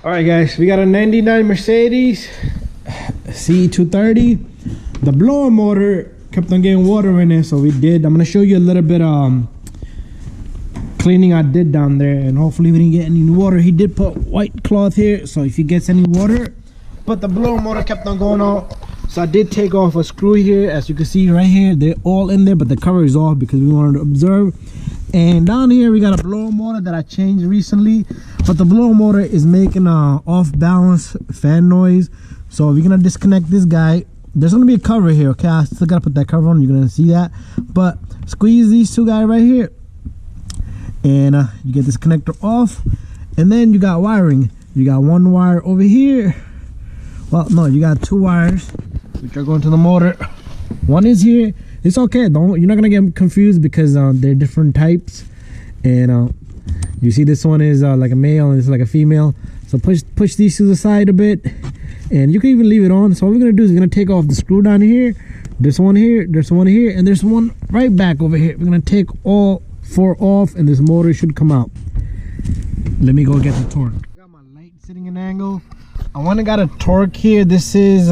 All right, guys, we got a 99 Mercedes C230. The blower motor kept on getting water in it, so I'm gonna show you a little bit cleaning I did down there, and hopefully we didn't get any water. He did put white cloth here, so if he gets any water, but the blower motor kept on going out. So I did take off a screw here, as you can see right here. They're all in there, but the cover is off because we wanted to observe. And down here we got a blower motor that I changed recently, but the blower motor is making a off balance fan noise. So we're gonna disconnect this guy. There's gonna be a cover here, okay? I still gotta put that cover on, you're gonna see that. But squeeze these two guys right here, and you get this connector off. And then you got wiring. You got one wire over here. Well, no, you got two wires which are going to the motor. One is here. It's okay, you're not gonna get confused because they're different types. And you see this one is like a male and it's like a female. So push these to the side a bit, and you can even leave it on. So what we're gonna do is we're gonna take off the screw down here. There's one here, there's one here, and there's one right back over here. We're gonna take all four off, and this motor should come out. Let me go get the torque. Got my light sitting in angle. I want to got a torque here. This is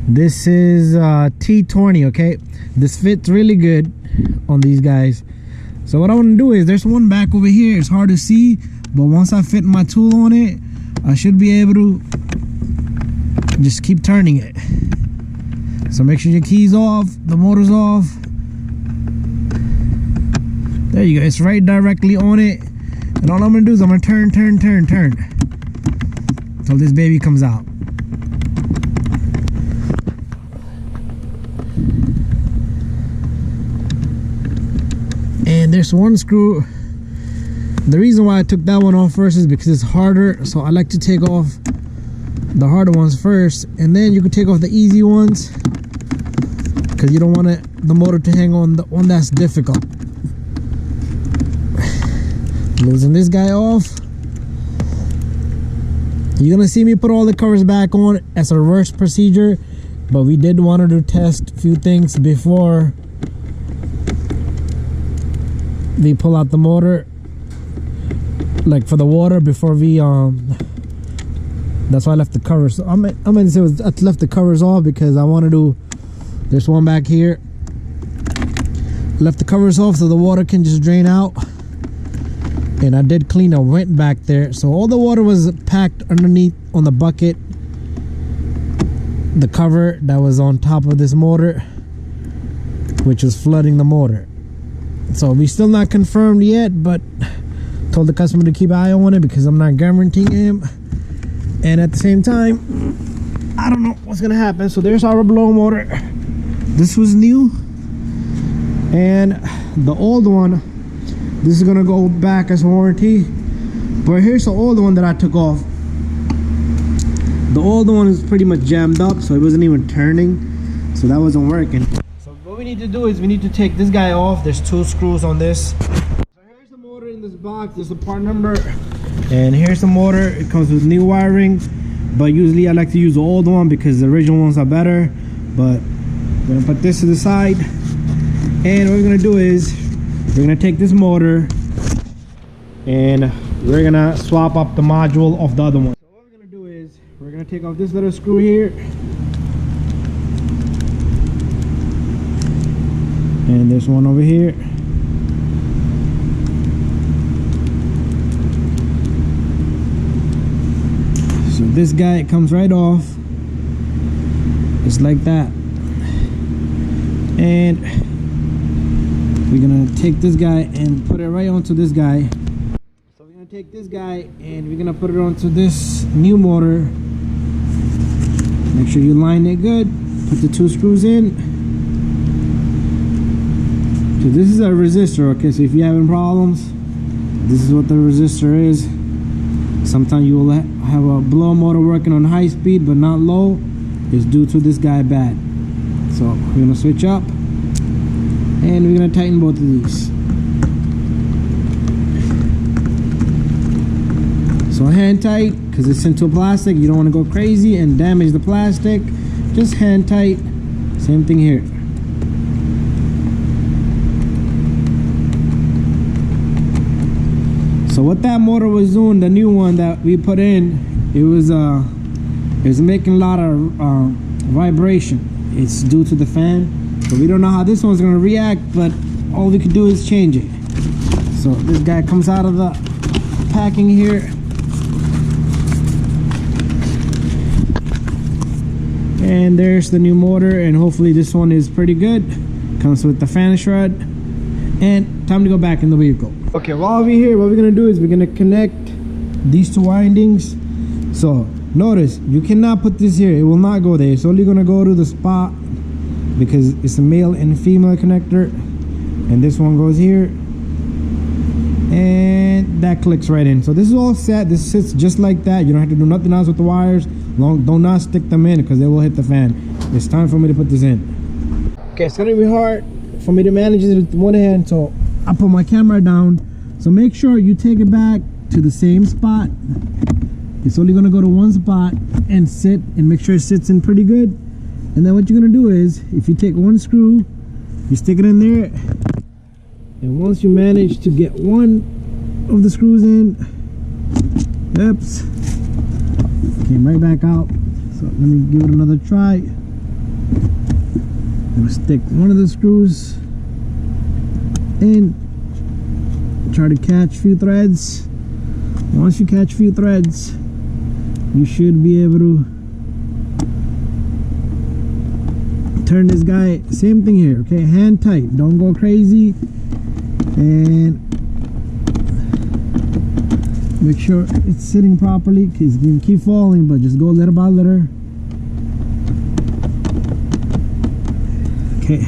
T20, okay? This fits really good on these guys. So what I want to do is, there's one back over here. It's hard to see, but once I fit my tool on it, I should be able to just keep turning it. So make sure your key's off, the motor's off. There you go, it's right directly on it. And all I'm gonna do is I'm gonna turn until this baby comes out. And there's one screw. The reason why I took that one off first is because it's harder, so I like to take off the harder ones first, and then you can take off the easy ones because you don't want the motor to hang on the one that's difficult. Losing this guy off. You're gonna see me put all the covers back on as a reverse procedure, but we did want to test a few things before we pull out the motor, like for the water, before we that's why I left the covers. So I left the covers off because I want to do, there's one back here, left the covers off so the water can just drain out. And I did clean a vent back there, so all the water was packed underneath on the bucket, the cover that was on top of this motor, which was flooding the motor. So we still not confirmed yet, but told the customer to keep an eye on it because I'm not guaranteeing him. And at the same time, I don't know what's gonna happen. So there's our blower motor. This was new, and the old one, this is gonna go back as warranty. But here's the old one that I took off. The old one is pretty much jammed up, so it wasn't even turning, so that wasn't working. So what we need to do is we need to take this guy off. There's two screws on this. So here's the motor in this box. There's the part number, and here's the motor. It comes with new wiring, but usually I like to use the old one because the original ones are better. But we're gonna put this to the side, and what we're gonna do is we're gonna take this motor and we're gonna swap up the module of the other one. So what we're gonna do is we're gonna take off this little screw here, and there's one over here. So this guy comes right off just like that, and we're gonna take this guy and put it right onto this guy. So we're gonna take this guy and we're gonna put it onto this new motor. Make sure you line it good. Put the two screws in. So this is a resistor, okay? So if you're having problems, this is what the resistor is. Sometimes you will have a blower motor working on high speed but not low. It's due to this guy bad. So we're gonna switch up, and we're gonna tighten both of these. So hand tight, because it's into plastic. You don't want to go crazy and damage the plastic. Just hand tight. Same thing here. So what that motor was doing, the new one that we put in, it was making a lot of vibration. It's due to the fan. So we don't know how this one's gonna react, but all we could do is change it. So this guy comes out of the packing here. And there's the new motor, and hopefully this one is pretty good. Comes with the fan shroud. And time to go back in the vehicle. Okay, while we're here, what we're gonna do is we're gonna connect these two windings. So notice, you cannot put this here. It will not go there. It's only gonna go to the spot because it's a male and female connector. And this one goes here. And that clicks right in. So this is all set. This sits just like that. You don't have to do nothing else with the wires. Do not stick them in because they will hit the fan. It's time for me to put this in. Okay, it's gonna be hard for me to manage it with one hand, so I put my camera down. So make sure you take it back to the same spot. It's only gonna go to one spot and sit, and make sure it sits in pretty good. And then what you're gonna do is, if you take one screw, you stick it in there, and once you manage to get one of the screws in, oops, came right back out. So let me give it another try. I'm gonna stick one of the screws in, try to catch a few threads. Once you catch a few threads, you should be able to turn this guy. Same thing here, okay? Hand tight, don't go crazy, and make sure it's sitting properly, because it's gonna keep falling, but just go little by little. Okay,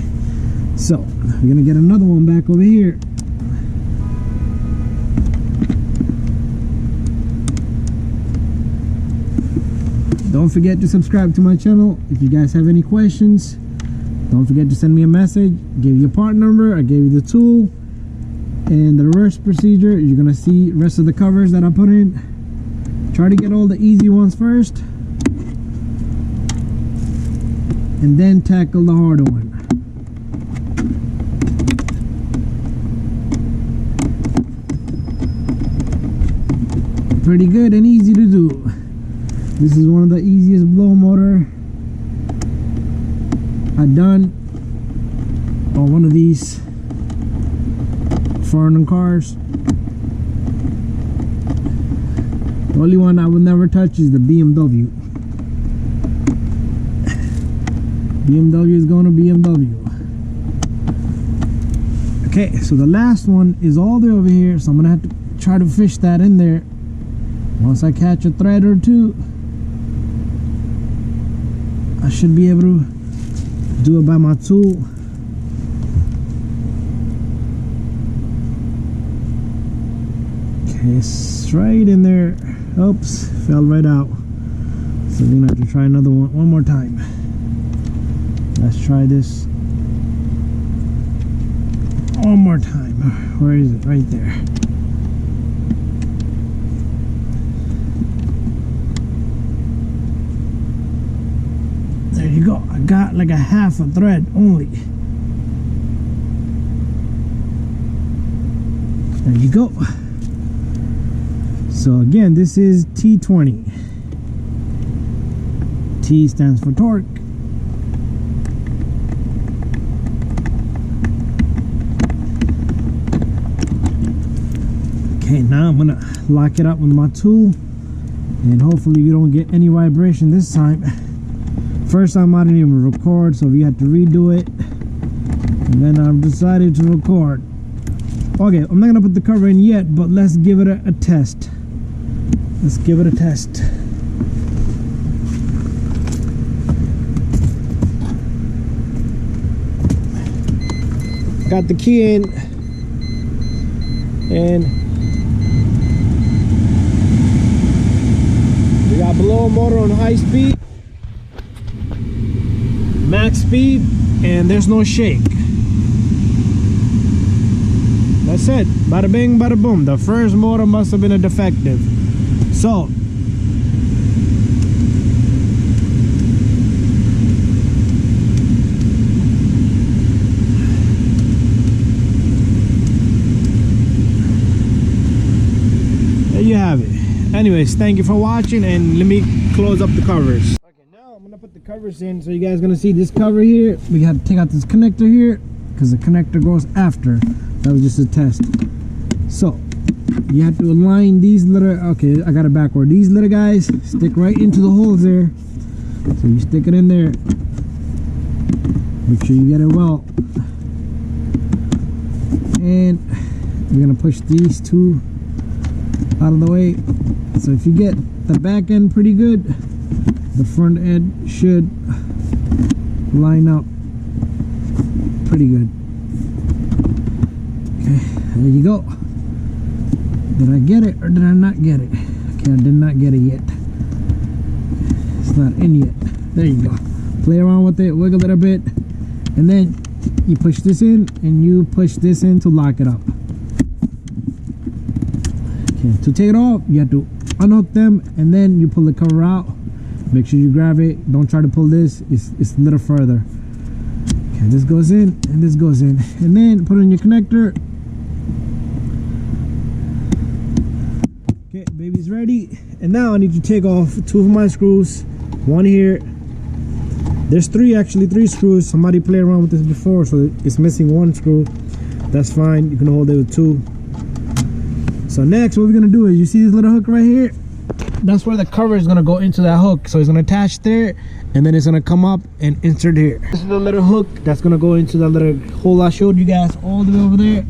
so we're gonna get another one back over here. Don't forget to subscribe to my channel. If you guys have any questions, don't forget to send me a message. Give you a part number, I gave you the tool, and the reverse procedure. You're gonna see the rest of the covers that I put in. Try to get all the easy ones first, and then tackle the harder one. Pretty good and easy to do. This is one of the easiest blow motor I've done on one of these foreign cars. The only one I will never touch is the BMW. BMW is going to BMW. Okay, so the last one is all the way over here, so I'm gonna have to try to fish that in there. Once I catch a thread or two, I should be able to do it by my tool. Okay, it's right in there. Oops, fell right out. So we're gonna have to try another one more time. Let's try this one more time. Where is it? Right there. There you go. I got like a half a thread only. There you go. So again, this is T20. T stands for torque. Okay, now I'm gonna lock it up with my tool, and hopefully we don't get any vibration this time. First time I didn't even record, so we had to redo it, and then I've decided to record. Okay, I'm not gonna put the cover in yet, but let's give it a test. Let's give it a test. Got the key in, and we got blower motor on high speed, max speed, and there's no shake. That's it. Bada bing, bada boom. The first motor must have been a defective. So anyways, thank you for watching, and let me close up the covers. Okay, now I'm gonna put the covers in, so you guys gonna see this cover here. We have to take out this connector here because the connector goes after. That was just a test. So you have to align these little, okay, I got it backward. These little guys stick right into the holes there. So you stick it in there. Make sure you get it well. And we're gonna push these two out of the way. So if you get the back end pretty good, the front end should line up pretty good. Okay, there you go. Did I get it or did I not get it? Okay, I did not get it yet. It's not in yet. There you go. Play around with it, wiggle it a bit, and then you push this in and you push this in to lock it up. Okay, to take it off, you have to unhook them and then you pull the cover out. Make sure you grab it. Don't try to pull this. It's a little further. Okay, this goes in and this goes in. And then put in your connector. Okay, baby's ready. And now I need to take off two of my screws. One here. There's three screws. Somebody played around with this before, so it's missing one screw. That's fine. You can hold it with two. So next, what we're gonna do is, you see this little hook right here? That's where the cover is gonna go into that hook. So it's gonna attach there, and then it's gonna come up and insert here. This is the little hook that's gonna go into the little hole I showed you guys all the way over there.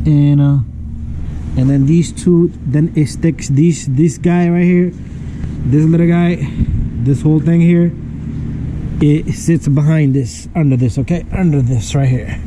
And then these two, then it sticks this guy right here, this little guy, this whole thing here, it sits behind this, under this, okay, under this right here.